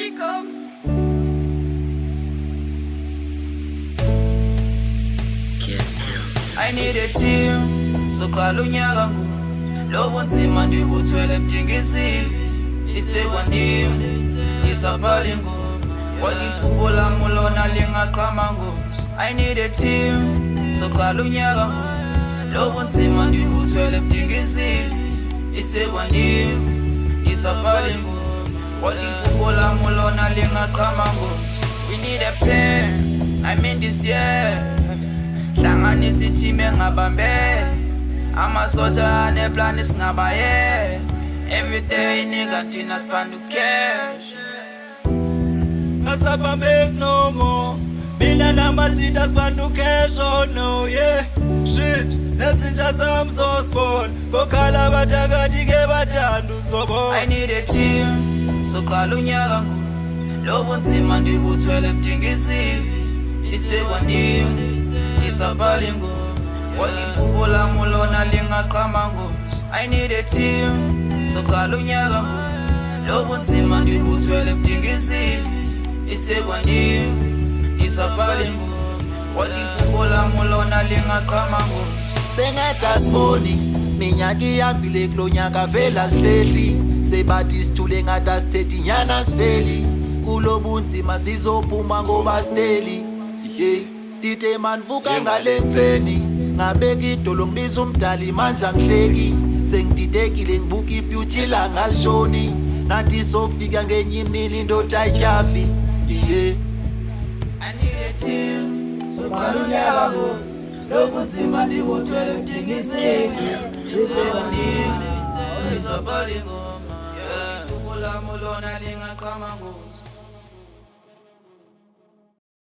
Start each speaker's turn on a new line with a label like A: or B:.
A: Safaricom.
B: I need a team, so qala unyaka ngu lobo nzima ndibuthwele ebudingisiwe isekwandiwe ngisabhala ingoma waliphupho lami lona lingaqhama ngozi. I need a team, so qala unyaka ngu lobo nzima ndibuthwele ebudingisiwe isekwandiwe ngisabhala ingoma waliphupho lami lona lingaqhama ngozi. We need a plan, I mean this year. Hlanganisa ithime engabambe amasoja aneplani singabaye. Every day nigga thina spandu cash
C: Asabambek no more. Mina namathita spandu cash, oh no, yeah. Shit, nesinja sam so small. Bokhala bathakathi ke bathanda uzobo.
B: I need a team, so qala unyaka ngu lobo nzima ndibuthwele ebudingisiwe isekwandiwe ngisabhala ingoma waliphupho lami lona lingaqhama ngozi. I need a team, so qala unyaka ngu lobo nzima ndibuthwele ebudingisiwe isekwandiwe ngisabhala ingoma waliphupho lami lona lingaqhama ngozi.
C: Sengathi siboni minyaka ihambile kulonyaka vela sihleli sebathi sithule ngathi asithethi nyana siveli kulobu nzima sizophuma ngoba steli yeah. Dite man vuka ngalenseni ngabeka idolo ngibiza umdali manje angihleki sengididekile ngibuka ifuture la ngasishoni nathi sofika ngenye imini indoda ayyafi yeah.
B: I need a team, so qala unyaka ngu lobo nzima ndibuthwele ebudingisiwe isekwandiwe ngisabhala ingoma waliphupho lami lona lingaqhama ngozi.